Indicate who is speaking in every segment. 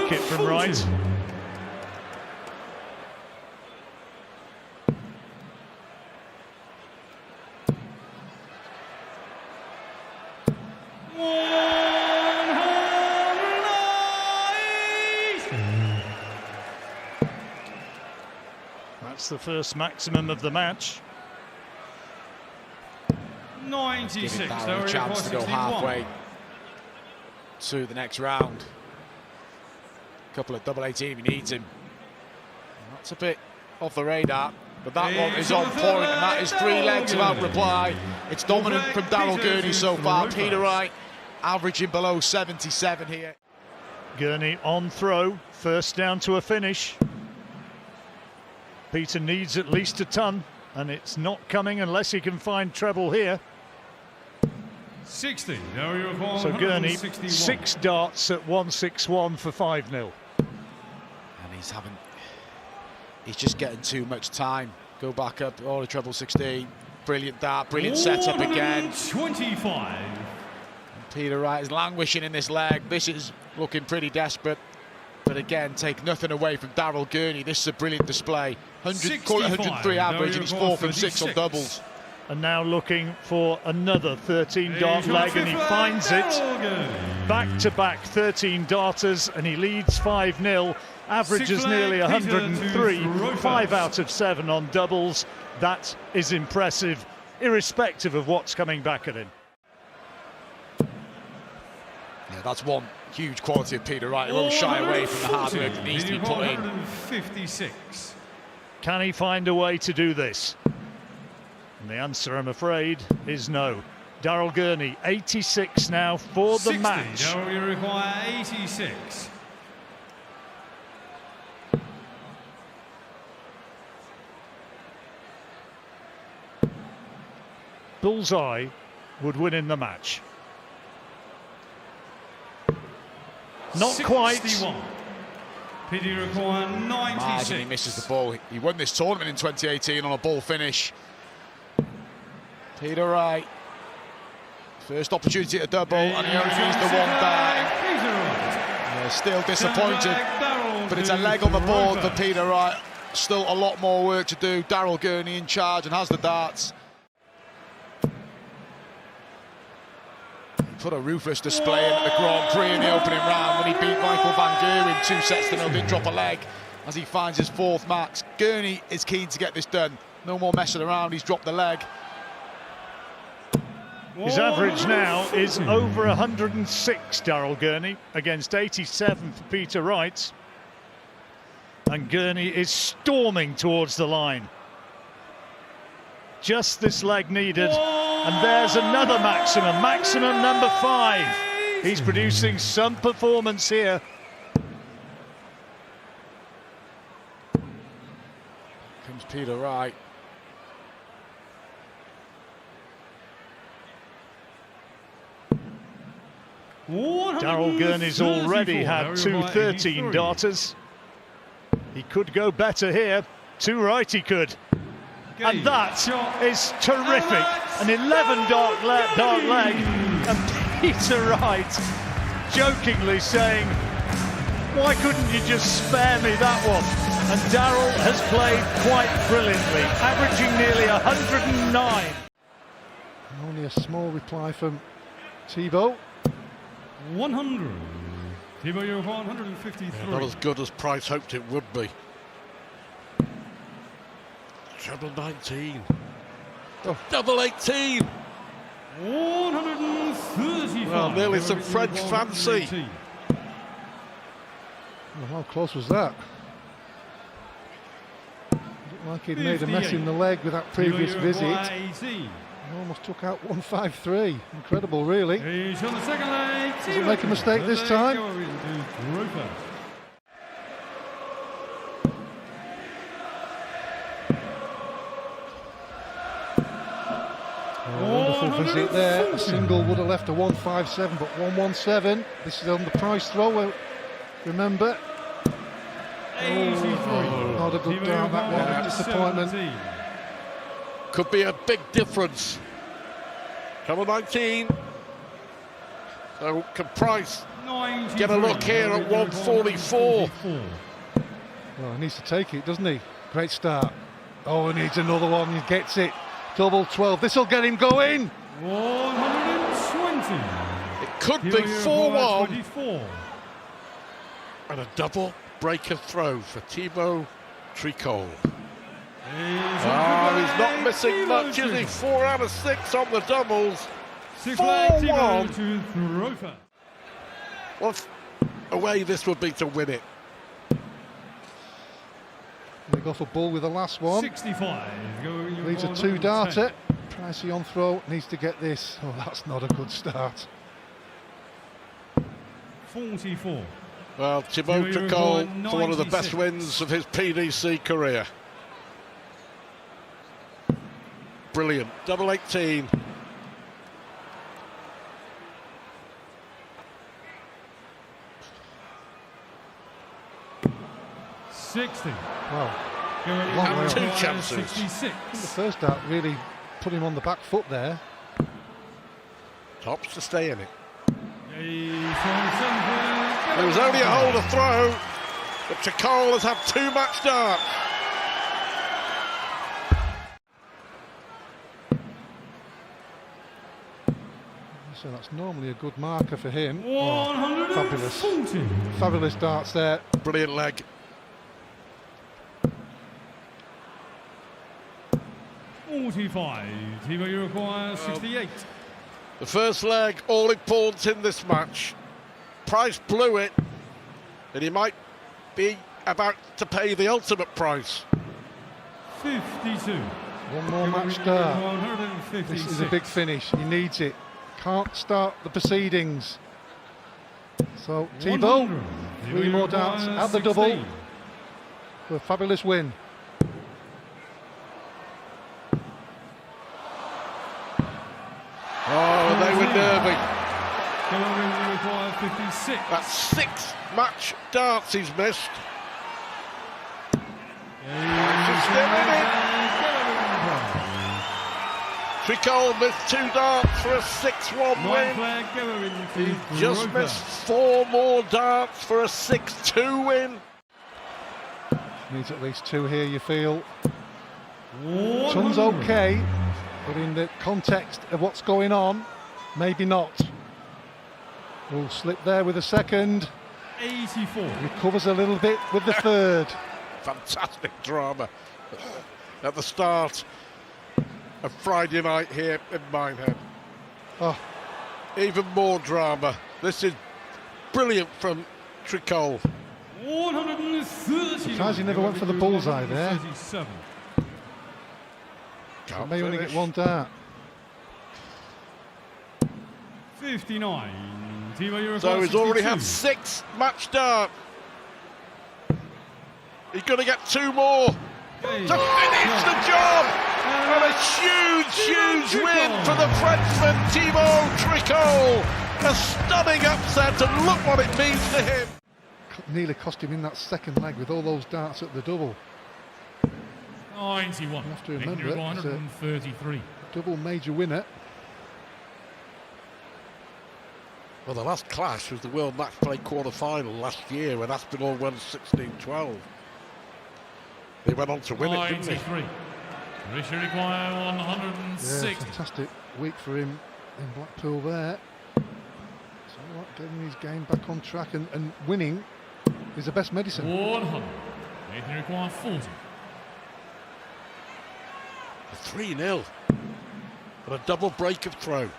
Speaker 1: wicket from Wright. That's the first maximum of the match.
Speaker 2: 96.
Speaker 3: Giving Barrow a chance to go halfway to the next round. A couple of double 18 if he needs him. That's a bit off the radar, but that one is on point, and that is 3 legs without reply. It's dominant from Daryl Gurney so far. Peter Wright averaging below 77 here.
Speaker 1: Gurney on throw, first down to a finish. Peter needs at least a ton, and it's not coming unless he can find treble here.
Speaker 2: 60.
Speaker 1: So Gurney, 6 darts at 161 for 5-0.
Speaker 3: And he's just getting too much time. Go back up, oh, the treble 16. Brilliant dart, brilliant setup again.
Speaker 2: 25.
Speaker 3: Peter Wright is languishing in this leg. This is looking pretty desperate. But again, take nothing away from Daryl Gurney. This is a brilliant display. 103 average, and he's 4 from 6 on doubles.
Speaker 1: And now looking for another 13-dart leg, and he finds it. Back-to-back 13 darters, and he leads 5-0. Averages nearly 103, 5 out of 7 on doubles. That is impressive, irrespective of what's coming back at him.
Speaker 3: Yeah, that's one huge quality of Peter Wright. He won't shy away from the hard work that needs to be put in.
Speaker 2: 156.
Speaker 1: Can he find a way to do this? And the answer, I'm afraid, is no. Daryl Gurney, 86 now for the
Speaker 2: 60.
Speaker 1: match.
Speaker 2: Now we require 86.
Speaker 1: Bullseye would win in the match. Not
Speaker 2: 61.
Speaker 1: quite.
Speaker 2: Peter require 96.
Speaker 3: Margin, he misses the ball. He won this tournament in 2018 on a ball finish. Peter Wright, first opportunity at double, and he only needs the one dart. Yeah, still disappointed, but it's a leg on the board for Peter Wright. Still a lot more work to do. Daryl Gurney in charge and has the darts. Put a ruthless display in at the Grand Prix in the opening round when he beat Meikle van Gerwen 2 sets to 0, didn't drop a leg as he finds his 4th max. Gurney is keen to get this done. No more messing around, he's dropped the leg.
Speaker 1: His average now is over 106, Daryl Gurney, against 87 for Peter Wright. And Gurney is storming towards the line. Just this leg needed, and there's another maximum, maximum number 5. He's producing some performance here.
Speaker 3: Comes Peter Wright.
Speaker 1: Daryl Gurney's already had 2 13 darters. He could go better here. Too right he could. And that is terrific. An 11 dart leg, and Peter Wright jokingly saying, why couldn't you just spare me that one? And Daryl has played quite brilliantly, averaging nearly 109.
Speaker 4: Only a small reply from Thibault.
Speaker 2: 100. Thibault, you're 153.
Speaker 5: Yeah, not as good as Price hoped it would be. Treble 19.
Speaker 4: Oh.
Speaker 5: Double 18.
Speaker 2: 135.
Speaker 5: Well, nearly some French fancy.
Speaker 4: Well, how close was that? Looked like he'd made a mess in the leg with that previous visit. He almost took out 153. Incredible, really.
Speaker 2: He's on the second leg.
Speaker 4: Doesn't make a mistake this time. Wonderful visit there. A single would have left a 157, but 117. This is on the Price throw. Remember. Not a good dart, that one. Disappointment.
Speaker 5: Could be a big difference. Treble 19. So can Price Get a look here at 144.
Speaker 4: Well, he needs to take it, doesn't he? Great start. Oh, he needs another one. He gets it. Double 12. This will get him going.
Speaker 2: 120.
Speaker 5: It could be 4-1. And a double break of throw for Triole. He's not missing much, is he? 4 out of 6 on the doubles. 4-1. What a way this would be to win it.
Speaker 4: They go for ball with the last one.
Speaker 2: 65.
Speaker 4: Leaves a 2-darter. Pricey on throw. Needs to get this. Oh, that's not a good start.
Speaker 2: 44.
Speaker 5: Well, Triole for one of the best wins of his PDC career. Brilliant. Double 18.
Speaker 4: Wow.
Speaker 5: And 2 chances.
Speaker 2: 66.
Speaker 4: I think the first dart really put him on the back foot there.
Speaker 5: Tops to stay in it.
Speaker 2: There
Speaker 5: was only a hole to throw, but Triole has had 2 match darts.
Speaker 4: So that's normally a good marker for him.
Speaker 2: 140.
Speaker 4: Fabulous. Fabulous darts there.
Speaker 5: Brilliant leg.
Speaker 2: He requires 68.
Speaker 5: The first leg, all important in this match. Price blew it, and he might be about to pay the ultimate price.
Speaker 2: 52.
Speaker 4: One more match dart. This is a big finish. He needs it. Can't start the proceedings. So Thibault, 3 more darts at the double for a fabulous win.
Speaker 5: Oh, they were nervy.
Speaker 2: 56.
Speaker 5: That's 6 match darts he's missed. Triole missed 2 darts for a 6-1 win. He just missed 4 more darts for a 6-2 win.
Speaker 4: Needs at least 2 here, you feel. Sun's okay, but in the context of what's going on, maybe not. Will slip there with a second.
Speaker 2: 84.
Speaker 4: Recovers a little bit with the third.
Speaker 5: Fantastic drama at the start of Friday night here in Minehead.
Speaker 4: Oh,
Speaker 5: even more drama. This is brilliant from Triole.
Speaker 2: 130.
Speaker 4: Surprised he never went for the bullseye there.
Speaker 2: 37.
Speaker 4: So may only get 1 dart.
Speaker 2: 59.
Speaker 5: So he's already had 6 match dart. He's going to get 2 more to finish the job. And a huge win for the Frenchman, Triole. A stunning upset, and look what it means to him.
Speaker 4: Nearly cost him in that second leg with all those darts at the double.
Speaker 2: 91.
Speaker 4: You have to remember it,
Speaker 2: 133.
Speaker 4: Double major winner.
Speaker 5: Well, the last clash was the World Match Play quarter-final last year when Aspinall won 16-12. They went on to win it, didn't they?
Speaker 2: 93. Richard require 106.
Speaker 4: Yeah, fantastic week for him in Blackpool there. So what, getting his game back on track and winning is the best medicine.
Speaker 2: 100. Nathan require 40.
Speaker 5: 3-0. And a double break of throw.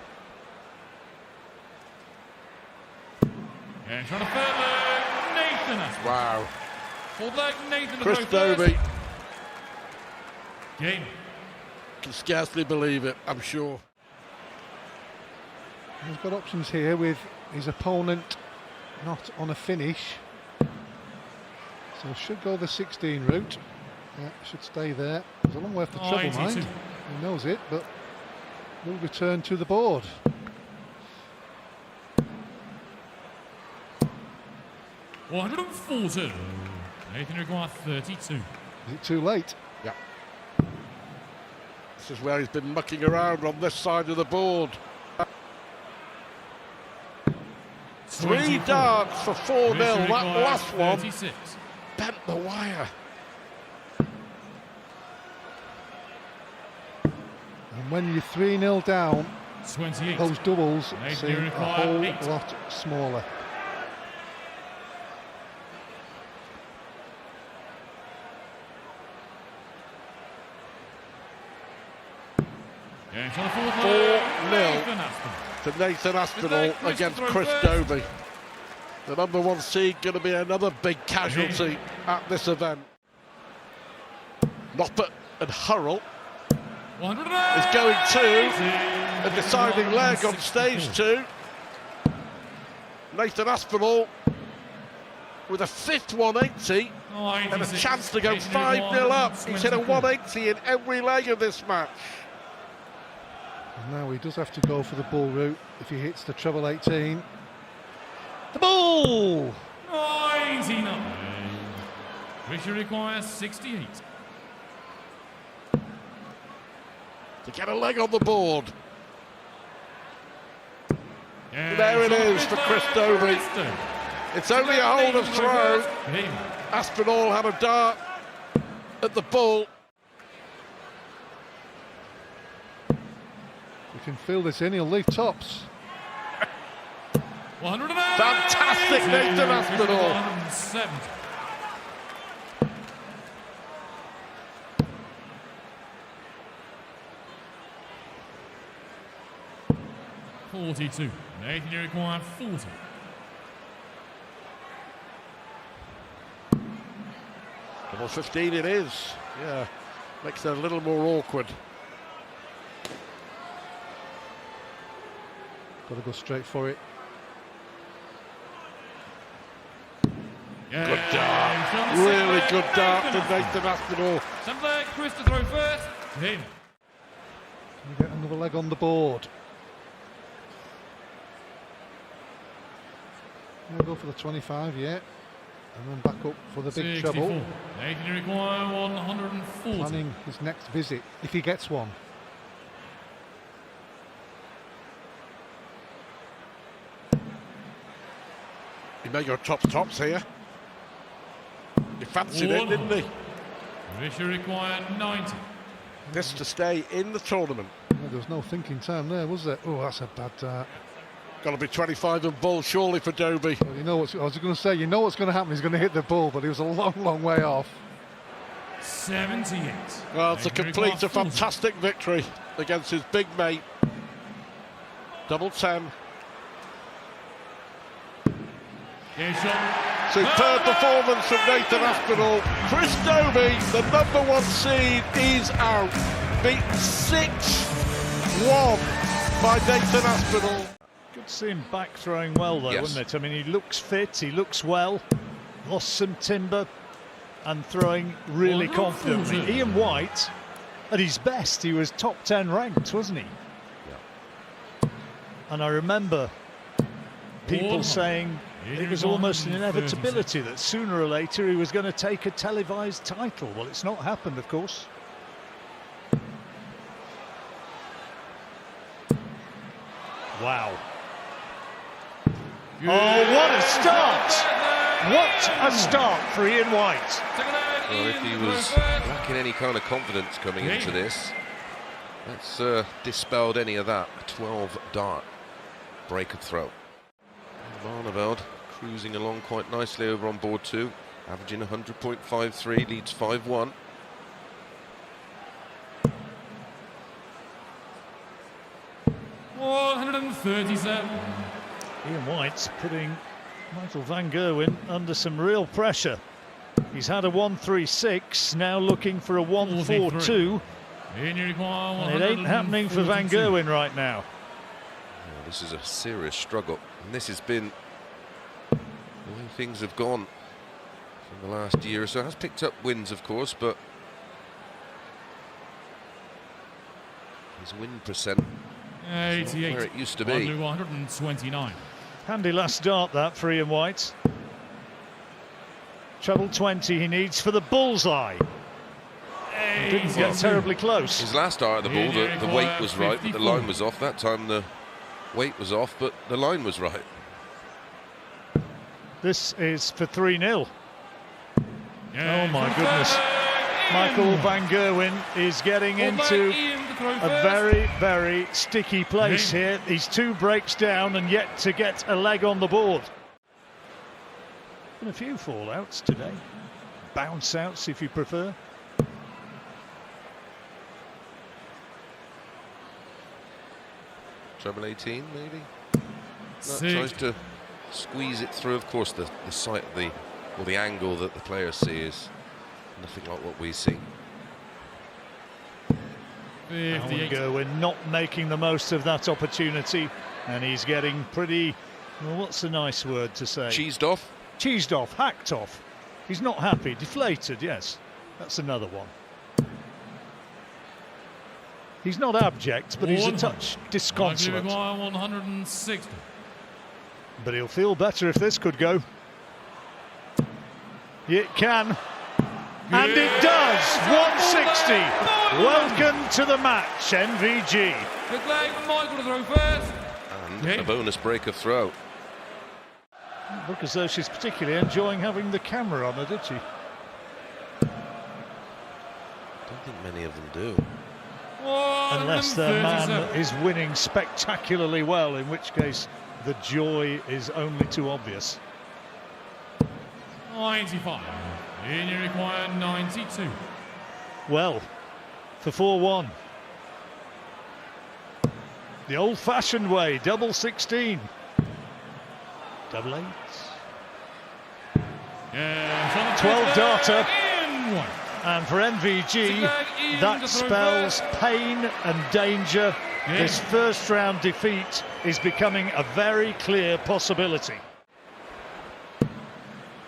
Speaker 2: And trying to third leg, Nathan.
Speaker 5: Wow.
Speaker 2: Full leg, Nathan.
Speaker 5: Chris Dobey.
Speaker 2: Game.
Speaker 5: Can scarcely believe it, I'm sure.
Speaker 4: He's got options here with his opponent not on a finish. So should go the 16 route. Yeah, should stay there. There's a long way off the treble, mind. He knows it, but will return to the board.
Speaker 2: $140. Nathan require 32.
Speaker 4: Is it too late?
Speaker 5: Yeah. This is where he's been mucking around on this side of the board. 3 darts for 4-0. That last one
Speaker 2: 36.
Speaker 5: bent the wire.
Speaker 4: And when you're 3-0 down,
Speaker 2: 28.
Speaker 4: those doubles
Speaker 2: Nathan
Speaker 4: seem a whole
Speaker 2: 8.
Speaker 4: lot smaller.
Speaker 2: Going to the fourth leg.
Speaker 5: 4-0
Speaker 2: Nathan Aspinall.
Speaker 5: to Nathan Aspinall
Speaker 2: Good luck,
Speaker 5: against
Speaker 2: Chris,
Speaker 5: Chris
Speaker 2: to throw
Speaker 5: Dobey. The number 1 seed going to be another big casualty at this event. Noppert and Hurrell
Speaker 2: 100
Speaker 5: is going to a deciding leg on stage 2. Nathan Aspinall with a 5th 180 and a chance to go 5-0 up. He's hit a 180 in every leg of this match.
Speaker 4: And now he does have to go for the bull route if he hits the treble 18. The bull!
Speaker 2: 99. Richard requires 68.
Speaker 5: To get a leg on the board. There it is for Chris Dobey. It's only a hold of throw. Aspinall had a dart at the bull.
Speaker 4: You can feel this in, he'll leave tops.
Speaker 5: Fantastic Nathan Aspinall.
Speaker 2: 170. $42. Nathan, you require 40.
Speaker 5: Double 15 it is. Yeah, makes it a little more awkward.
Speaker 4: Got to go straight for it.
Speaker 5: Good dart. Really good dart from Nathan Aspinall.
Speaker 2: Some leg, Chris to throw first. Him.
Speaker 4: Can you get another leg on the board? We'll go for the 25, yeah. And then back up for the big
Speaker 2: 64.
Speaker 4: treble.
Speaker 2: Nathan, you require 140.
Speaker 4: Planning his next visit, if he gets one.
Speaker 5: He may go tops here. He fancied it, didn't he?
Speaker 2: Richard require 90.
Speaker 5: This to stay in the tournament.
Speaker 4: Well, there was no thinking time there, was there? Oh, that's a bad dart.
Speaker 5: Got to be 25 and bull, surely, for Dobey.
Speaker 4: Well, you know what I was going to say, you know what's going to happen. He's going to hit the bull, but he was a long, long way off.
Speaker 2: 78.
Speaker 5: Well, to complete a fantastic victory against his big mate. Double 10. Superb performance from Nathan Aspinall. Chris Dobey, the number 1 seed, is out. Beat 6-1 by Nathan Aspinall.
Speaker 1: Good to see him back throwing well though, wasn't it? I mean, he looks fit, he looks well, lost some timber and throwing really confidently. Ian White, at his best, he was top 10 ranked, wasn't he? Yeah. And I remember people saying it was almost an inevitability that sooner or later he was going to take a televised title. Well, it's not happened, of course. Wow. Oh, what a start! What a start for Ian White.
Speaker 6: Well, if he was lacking any kind of confidence coming into this, that's dispelled any of that. A 12 dart break of throw. Barneveld cruising along quite nicely over on board 2, averaging 100.53, leads 5-1.
Speaker 2: $137.
Speaker 1: Ian White's putting Michael van Gerwen under some real pressure. He's had a 136, now looking for a 142. And it ain't happening for Van Gerwen right now.
Speaker 6: Oh, this is a serious struggle, and this has been the way things have gone from the last year or so. It has picked up wins, of course, but his win percent
Speaker 2: 88.
Speaker 6: where it used to be.
Speaker 2: 129.
Speaker 1: Handy last start that for Ian White. Treble 20 he needs for the bullseye. Didn't get terribly close.
Speaker 6: His last start at the ball, the weight was right, but the line was off. That time the weight was off, but the line was right.
Speaker 1: This is for 3-0.
Speaker 2: Yeah,
Speaker 1: Oh my goodness. Meikle van Gerwen is getting into a very, very sticky place here. He's 2 breaks down and yet to get a leg on the board. Been a few fallouts today. Bounce outs if you prefer.
Speaker 6: Treble 18 maybe? That tries to squeeze it through. Of course the sight of the angle that the players see is nothing like what we see.
Speaker 1: Gerwen not making the most of that opportunity, and he's getting pretty, well, what's a nice word to say?
Speaker 6: Cheesed off?
Speaker 1: Cheesed off, hacked off. He's not happy, deflated, yes. That's another one. He's not abject, but he's a touch disconsolate.
Speaker 2: 160.
Speaker 1: But he'll feel better if this could go. It can. And it does! 160! Welcome to the match, NVG.
Speaker 2: Good leg for Meikle to throw first.
Speaker 6: And a bonus break of throw.
Speaker 1: Look as though she's particularly enjoying having the camera on her, did she?
Speaker 6: I don't think many of them do.
Speaker 1: Unless their man is winning spectacularly well, in which case the joy is only too obvious.
Speaker 2: 95. And you require 92.
Speaker 1: Well, for 4-1. The old-fashioned way, double 16. Double 8.
Speaker 2: Yeah,
Speaker 1: 12 darter. And for NVG, that spells pain and danger. This first round defeat is becoming a very clear possibility.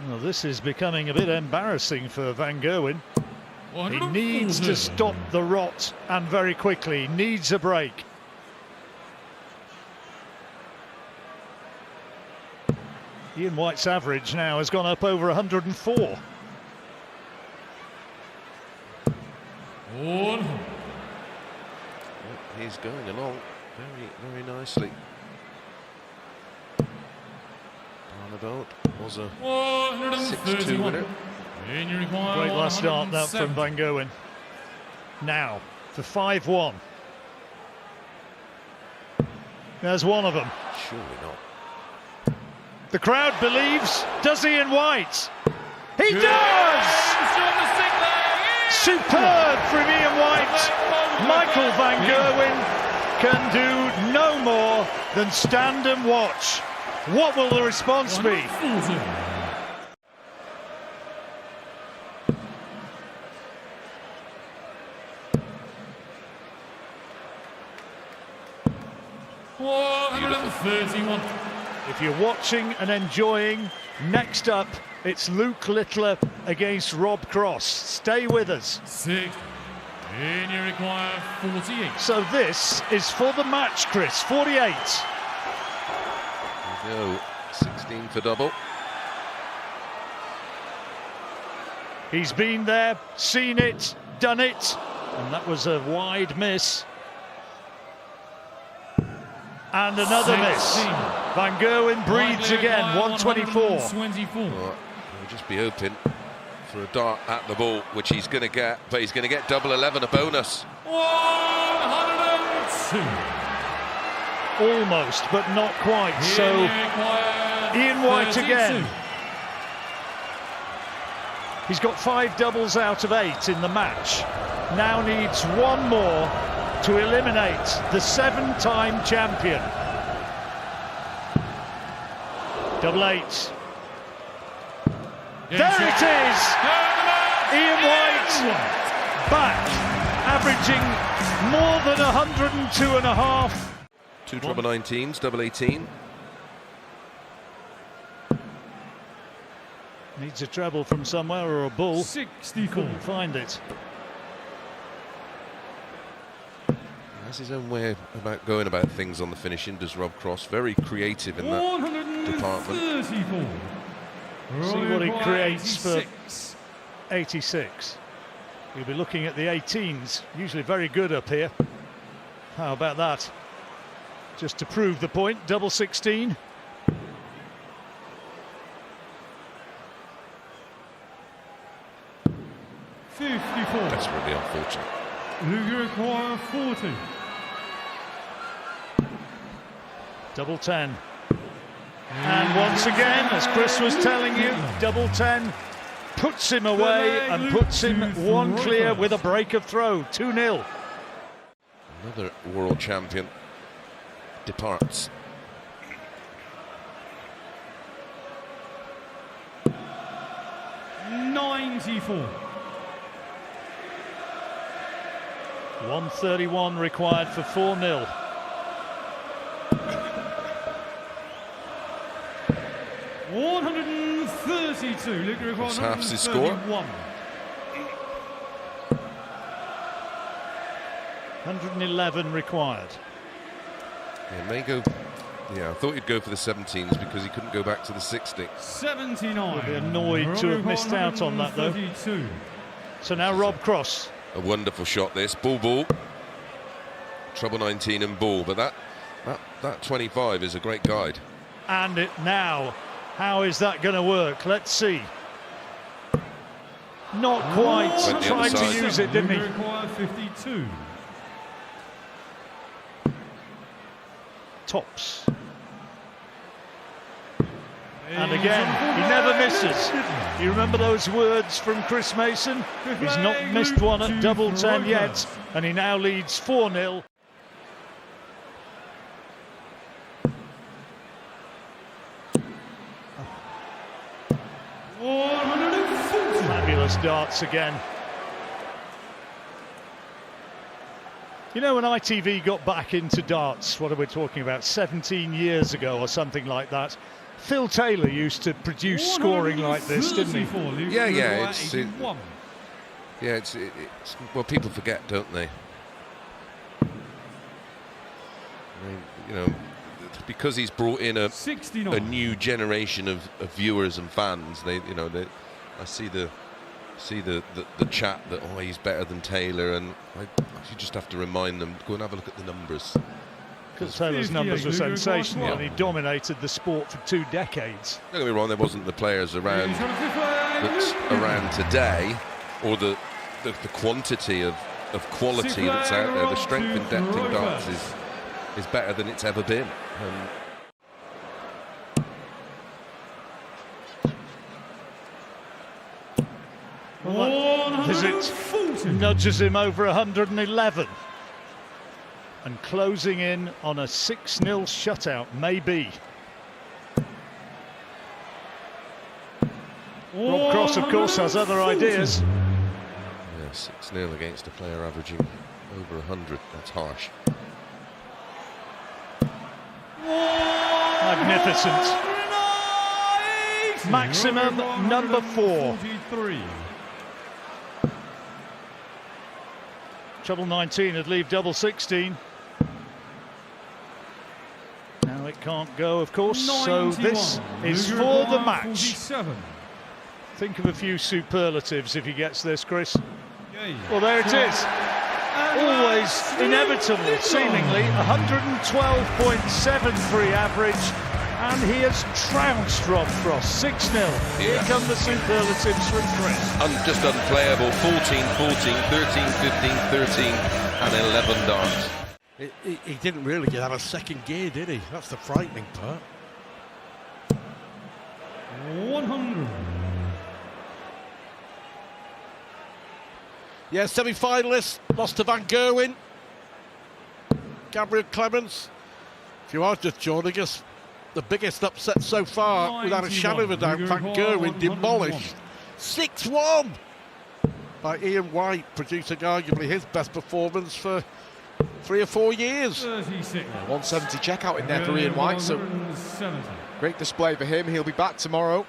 Speaker 1: Well, this is becoming a bit embarrassing for van Gerwen. He needs to stop the rot, and very quickly. He needs a break. Ian White's average now has gone up over 104.
Speaker 6: He's going along very, very nicely. Barnabout was a 6-2 winner.
Speaker 1: Great last start that from van Gerwen. Now for 5-1. There's one of them.
Speaker 6: Surely not.
Speaker 1: The crowd believes. Does Ian White? He does! Superb from Ian White. Meikle van Gerwen can do no more than stand and watch. What will the response be? If you're watching and enjoying, next up it's Luke Littler against Rob Cross. Stay with us.
Speaker 2: 6. And you require 48.
Speaker 1: So this is for the match, Chris. 48.
Speaker 6: There we go. 16 for double.
Speaker 1: He's been there, seen it, done it, and that was a wide miss. And another miss. Van Gerwen breathes again, 124.
Speaker 6: Well, he'll just be hoping for a dart at the ball, which he's going to get, but he's going to get double 11, a bonus.
Speaker 2: 102.
Speaker 1: Almost, but not quite. So Ian White again. He's got 5 doubles out of 8 in the match. Now needs one more to eliminate the 7-time champion. Double 8. There it is! Ian White back, averaging more than 102.5.
Speaker 6: 2 treble 19s, double 18.
Speaker 1: Needs a treble from somewhere or a bull.
Speaker 2: 64.
Speaker 1: Couldn't find it.
Speaker 6: Has his own way about going about things on the finishing, does Rob Cross. Very creative in that department.
Speaker 1: See what he creates for 86. You'll be looking at the 18s, usually very good up here. How about that? Just to prove the point, double 16.
Speaker 6: desperately unfortunate.
Speaker 2: You require 40.
Speaker 1: Double 10. And once again, as Chris was telling you, double 10 puts him away and puts him one clear with a break of throw. 2-0.
Speaker 6: Another world champion departs.
Speaker 2: '94.
Speaker 1: 131 required for 4-0.
Speaker 2: $132.
Speaker 6: That's half the score.
Speaker 1: 111 required.
Speaker 6: Yeah, may go. Yeah, I thought he'd go for the 17s because he couldn't go back to the 60.
Speaker 2: 79.
Speaker 1: He'll be annoyed to have missed out on that, though. So now Rob Cross.
Speaker 6: A wonderful shot, this. Ball. Treble 19 and ball, but that 25 is a great guide.
Speaker 1: And it now, how is that going to work? Let's see. Not quite.
Speaker 6: Went the
Speaker 1: Tried
Speaker 6: other
Speaker 1: to
Speaker 6: side.
Speaker 1: use it, didn't he?
Speaker 2: Require 52.
Speaker 1: Tops. And again, he never misses. You remember those words from Chris Mason? He's not missed one at double 10 yet, and he now leads 4-0. Fabulous darts again. You know, when ITV got back into darts, what are we talking about, 17 years ago or something like that, Phil Taylor used to produce scoring like this, didn't he?
Speaker 6: Yeah, it's well, people forget, don't they? You know, because he's brought in a new generation of viewers and fans. I see the chat that he's better than Taylor, and you just have to remind them, go and have a look at the numbers.
Speaker 1: Because Taylor's numbers were sensational, and he dominated the sport for 2 decades.
Speaker 6: Don't get me wrong, there wasn't the players around that's around today, or the quantity of quality that's out there. The strength and depth in darts is better than it's ever been.
Speaker 1: Well, visit nudges him over 111. And closing in on a 6-0 shutout, maybe. Rob Cross, of course, has other ideas.
Speaker 6: Yeah, 6-0 against a player averaging over 100. That's harsh.
Speaker 1: Magnificent. Maximum number 4. Treble 19 would leave double 16. Now it can't go, of course, so this is for the match. Think of a few superlatives if he gets this, Chris. Well, there it is. Always inevitable, seemingly. 112.73 average. And he has trounced Rob Cross. 6-0. Here come the superlatives from Chris.
Speaker 6: Just unplayable. 14, 14, 13, 15, 13 and 11 darts.
Speaker 5: He didn't really get out of second gear, did he? That's the frightening part.
Speaker 2: 100.
Speaker 5: Yeah, semi-finalists lost to Van Gerwen. Gabriel Clemens. If you are just joining us, the biggest upset so far, without a shadow of a doubt, Van Gerwen demolished 6-1 by Ian White, producing arguably his best performance for 3 or 4 years.
Speaker 2: 36.
Speaker 7: 170 checkout in there for Ian White, so great display for him. He'll be back tomorrow.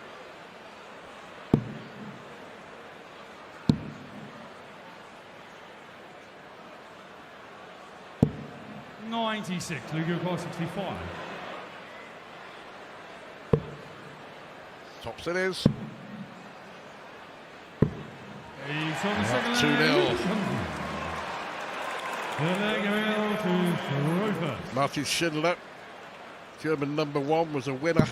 Speaker 2: '96. Lugo Cross 65.
Speaker 5: Tops it is.
Speaker 2: 2-0.
Speaker 5: Martin Schindler, German number 1, was a winner.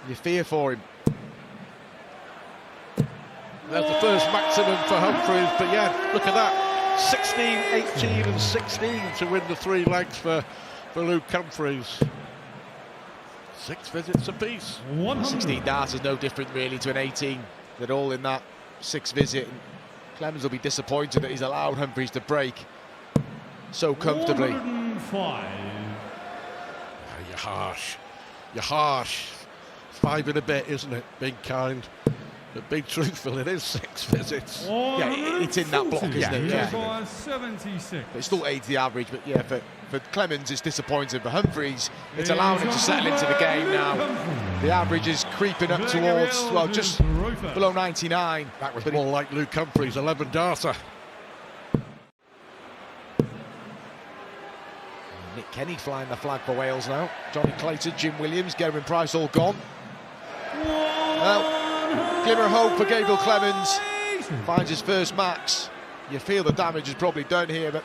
Speaker 7: You fear for him.
Speaker 5: There's the first maximum for Humphries, but yeah, look at that. 16, 18 and 16 to win the 3 legs for Luke Humphries. 6 visits apiece.
Speaker 7: 16 darts is no different really to an 18. They're all in that 6 visit. And Clemens will be disappointed that he's allowed Humphries to break so comfortably.
Speaker 2: 105.
Speaker 5: Oh, you're harsh. You're harsh. 5 and a bit, isn't it? Being kind. But being truthful, it is 6 visits.
Speaker 7: Yeah, it's in that block, isn't it? Yeah.
Speaker 2: 76.
Speaker 7: It still aids the average, but yeah, for Clemens it's disappointing. For Humphries, it's allowing him to settle into the game now. The average is creeping up towards, well, just below 99.
Speaker 5: That was more like Luke Humphries, 11 darter.
Speaker 7: Nick Kenny flying the flag for Wales now. Johnny Clayton, Jim Williams, Gerwen Price all gone. Well, glimmer of hope for Gabriel Clemens. Finds his first max. You feel the damage is probably done here, but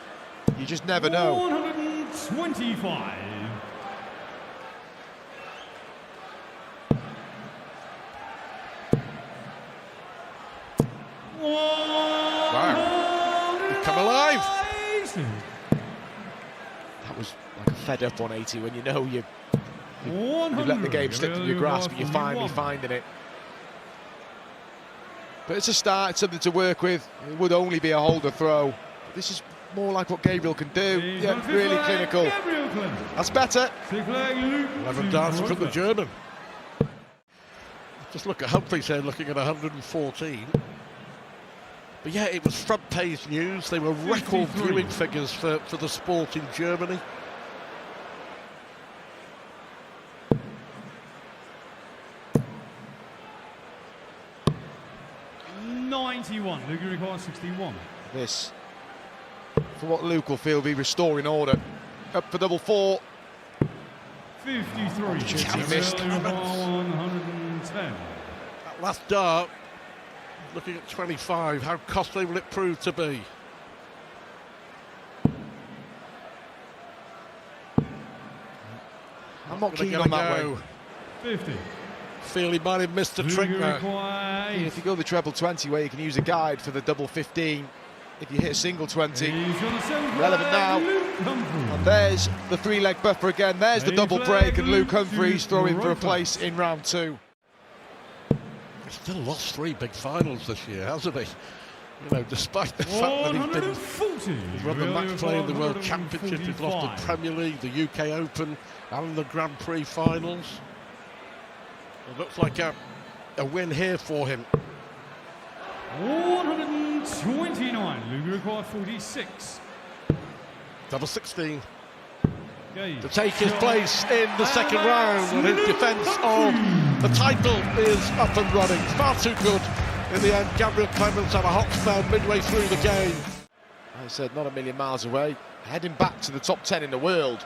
Speaker 7: you just never know.
Speaker 2: 125.
Speaker 5: Wow. You've come alive.
Speaker 7: That was like a fed up 180 when you know you've let the game slip through your grasp, but you're finally finding it. But it's a start, it's something to work with. It would only be a holder throw. But this is more like what Gabriel can do. Yeah, really clinical. That's better.
Speaker 5: 11 darts from the German. Just look at Humphries here, looking at 114. But yeah, it was front page news. They were record viewing figures for the sport in Germany.
Speaker 2: Luke requires 61.
Speaker 7: This, for what Luke will feel, be restoring order. Up for double 4.
Speaker 2: 53.
Speaker 7: Opportunity missed.
Speaker 2: 110.
Speaker 5: That last dart, looking at 25, how costly will it prove to be?
Speaker 7: I'm not keen on that way.
Speaker 2: 50.
Speaker 5: Feel he might have missed a trick there.
Speaker 7: If you go the treble 20 where you can use a guide for the double 15, if you hit a single 20, relevant now. And there's the 3-leg buffer again. There's the double break, and Luke Humphries throwing for a place in round 2.
Speaker 5: He's still lost 3 big finals this year, hasn't he? You know, despite the fact that he's won the match play in the World Championship, he's lost the Premier League, the UK Open, and the Grand Prix finals. It looks like a win here for him.
Speaker 2: 129. Luke requires 46.
Speaker 5: Double 16. To take his place in the second round, and his defence of the title is up and running. Far too good. In the end, Gabriel Clemens had a hot spell midway through the game.
Speaker 7: I said not a million miles away. Heading back to the top 10 in the world.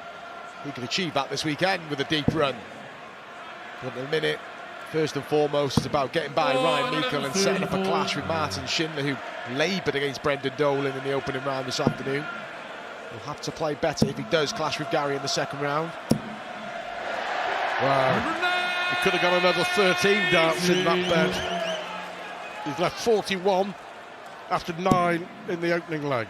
Speaker 7: He could achieve that this weekend with a deep run. But in a minute, first and foremost, it's about getting by Ryan Meikle and setting up a clash with Martin Schindler, who laboured against Brendan Dolan in the opening round this afternoon. He'll have to play better if he does clash with Gary in the second round.
Speaker 5: Wow. He could have got another 13 darts in that bed. He's left 41 after 9 in the opening leg.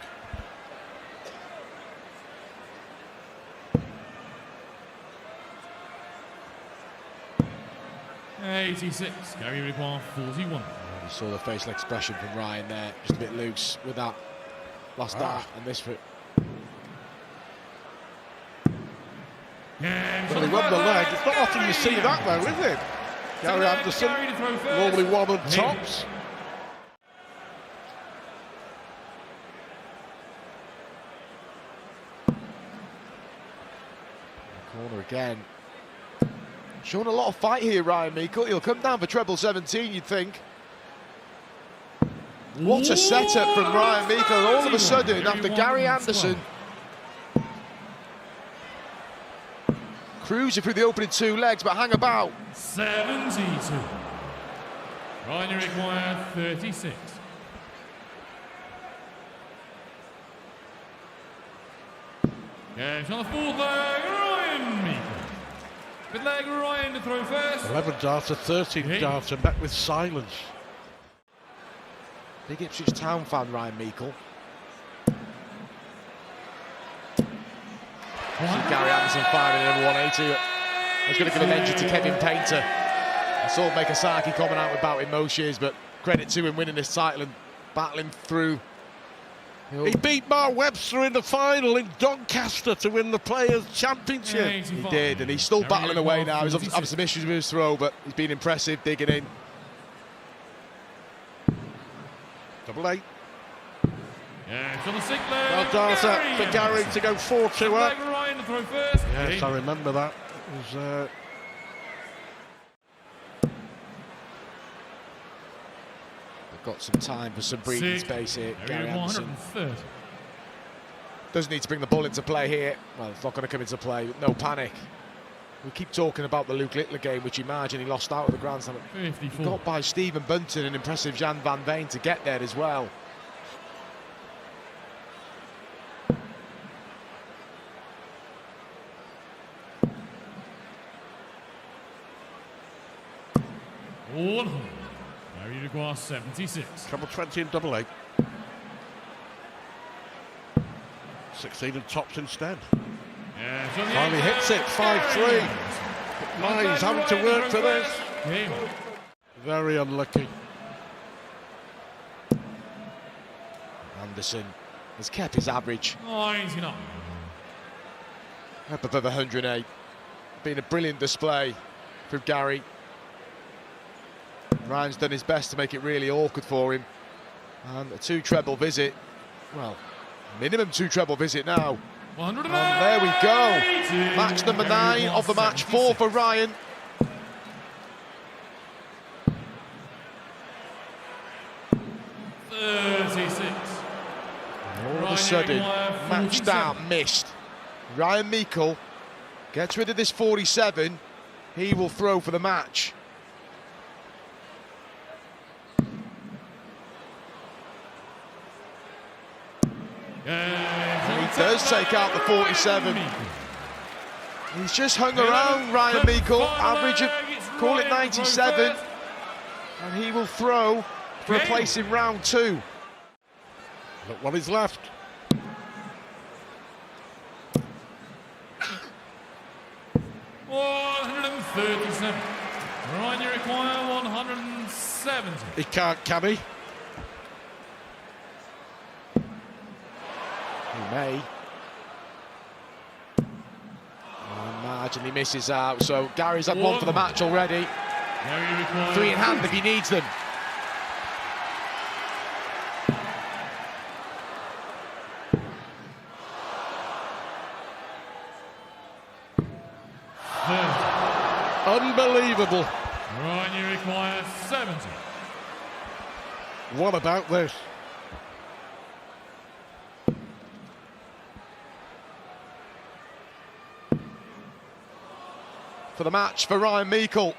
Speaker 2: '86. Gary requires 41.
Speaker 7: You saw the facial expression from Ryan there, just a bit loose with that last dart and this for it.
Speaker 5: Well, he won the leg. It's not often you see that though, is it? Gary Anderson, normally one on tops.
Speaker 7: Corner again. Showing a lot of fight here, Ryan Meikle. He'll come down for treble 17, you'd think. What a setup from Ryan Meikle. All of a sudden, after Gary Anderson cruising through the opening 2 legs, but hang about.
Speaker 2: 72. Ryan required 36. Games on the 4th leg, Ryan Meikle. Good leg, Ryan to throw first.
Speaker 5: 11 darts, a 13 darts, and met with silence.
Speaker 7: Big Ipswich Town fan, Ryan Meikle. See Gary Anderson firing in number 180. I was going to give a mention to Kevin Painter. I saw Meikle coming out about in most years, but credit to him winning this title and battling through.
Speaker 5: He beat Mark Webster in the final in Doncaster to win the Players' Championship.
Speaker 7: He did, and he's still battling away now. He's having some issues with his throw, but he's been impressive, digging in.
Speaker 5: Double 8.
Speaker 2: Yeah, it's on the sick leg.
Speaker 5: Well, Darter for Gary to go 4-2 up.
Speaker 2: Ryan to throw first.
Speaker 5: Yes, I remember that. It was,
Speaker 7: They've got some time for some breathing space here. Gary Anderson doesn't need to bring the ball into play here. Well, it's not going to come into play. No panic. We keep talking about the Luke Littler game, which he marginally lost out of the Grand Slam. He got by Stephen Bunton and impressive Jan van Veen to get there as well.
Speaker 2: All Barry require 76.
Speaker 5: Couple 20 in double 8. 16 and tops instead.
Speaker 2: Yeah,
Speaker 5: Finally hits it, 5-3. But he's having to work for this. Very unlucky.
Speaker 7: Anderson has kept his average
Speaker 2: $99.
Speaker 7: up above 108. Been a brilliant display from Gary. Ryan's done his best to make it really awkward for him. And a 2 treble visit. Well, minimum 2 treble visit now. And there we go. Match number 9 of the match. 4 for Ryan. All of a sudden, match start missed. Ryan Meikle gets rid of this 47. He will throw for the match. And he does take out the 47. He's just hung around, Ryan Meikle, average of, call it 97. And he will throw for a place in round 2.
Speaker 5: Look what is left.
Speaker 2: $137. Ryan, you require 170.
Speaker 5: He can't, can he?
Speaker 7: He may. And marginally misses out, so Gary's had 1 for the match already. 3 in hand if he needs them.
Speaker 5: Unbelievable.
Speaker 2: Ryan, you require 70.
Speaker 5: What about this?
Speaker 7: For the match for Ryan Meikle.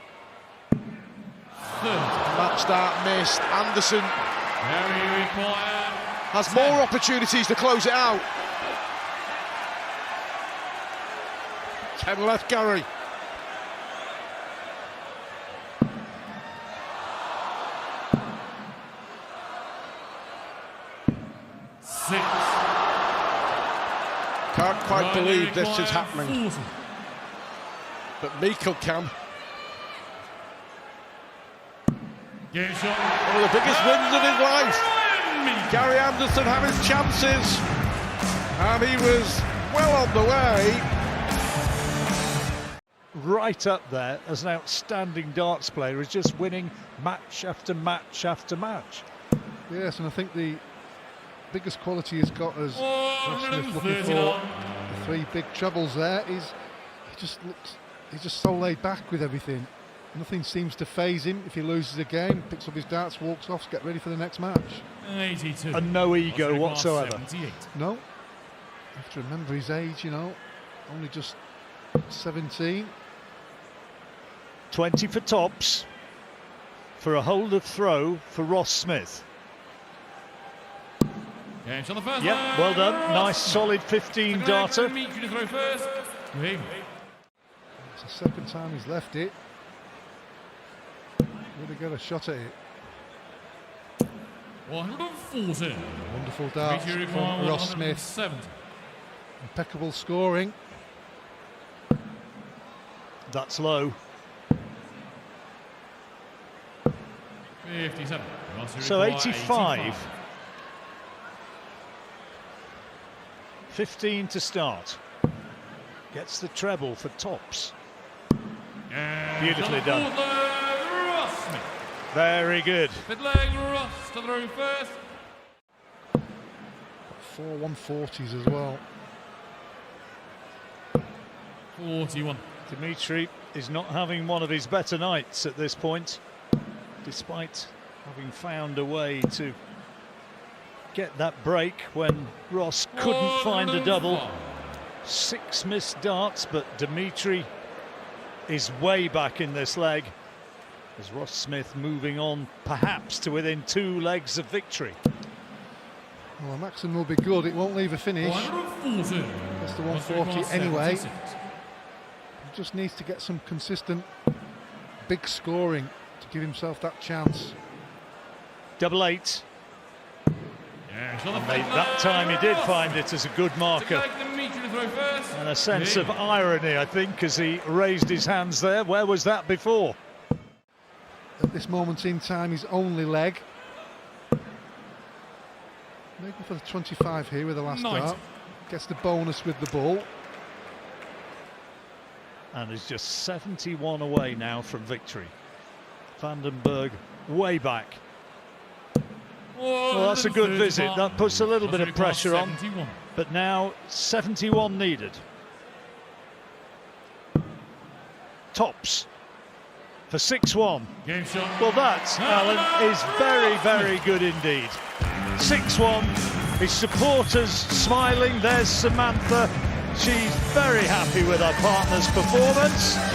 Speaker 7: Match start missed. Anderson has more opportunities to close it out.
Speaker 5: 10 left, Gary. Can't quite believe this is happening.
Speaker 2: 40.
Speaker 5: But Meikle can.
Speaker 2: Game shot.
Speaker 5: One of the biggest wins of his life. Gary Anderson had his chances. And he was well on the way.
Speaker 1: Right up there as an outstanding darts player, is just winning match after match after match.
Speaker 4: Yes, and I think the biggest quality he's got as Smith looking for the 3 big trebles there is he's just so laid back with everything. Nothing seems to faze him. If he loses a game, picks up his darts, walks off, get ready for the next match.
Speaker 2: 82.
Speaker 1: And no ego whatsoever.
Speaker 2: 78.
Speaker 4: No. You have to remember his age, you know, only just 17.
Speaker 1: 20 for tops for a hold of throw for Ross Smith.
Speaker 2: Game shot the first.
Speaker 1: Yep, well done. Nice solid 15 darter.
Speaker 2: Meikle to throw first.
Speaker 4: It's the 2nd time he's left it. Really got a shot at it.
Speaker 2: 140.
Speaker 4: Wonderful darts from Ross Smith.
Speaker 2: 70.
Speaker 4: Impeccable scoring.
Speaker 1: That's low.
Speaker 2: 57.
Speaker 1: So 85. 15 to start. Gets the treble for tops.
Speaker 2: And
Speaker 1: Beautifully done.
Speaker 2: Ross Smith.
Speaker 1: Very good.
Speaker 2: Mid leg Ross to throw first.
Speaker 4: 4 140s as well.
Speaker 2: 41.
Speaker 1: Dimitri is not having one of his better nights at this point, despite having found a way to get that break when Ross couldn't find a double. 6 missed darts, but Dimitri is way back in this leg, as Ross Smith moving on perhaps to within 2 legs of victory.
Speaker 4: Well, the maximum will be good. It won't leave a finish.
Speaker 2: 140.
Speaker 4: That's the 140 anyway. He just needs to get some consistent big scoring to give himself that chance.
Speaker 1: Double 8.
Speaker 2: Yeah,
Speaker 1: That time he did find it as a good marker. And a sense of irony, I think, as he raised his hands there. Where was that before?
Speaker 4: At this moment in time, his only leg. Maybe for the 25 here with the last dart. Gets the bonus with the ball.
Speaker 1: And is just 71 away now from victory. Bergh way back. Well, that's a good visit. That puts a little bit of pressure on. But now 71 needed. Tops for 6-1. Well, that, Alan, is very, very good indeed. 6-1. His supporters smiling. There's Samantha. She's very happy with her partner's performance.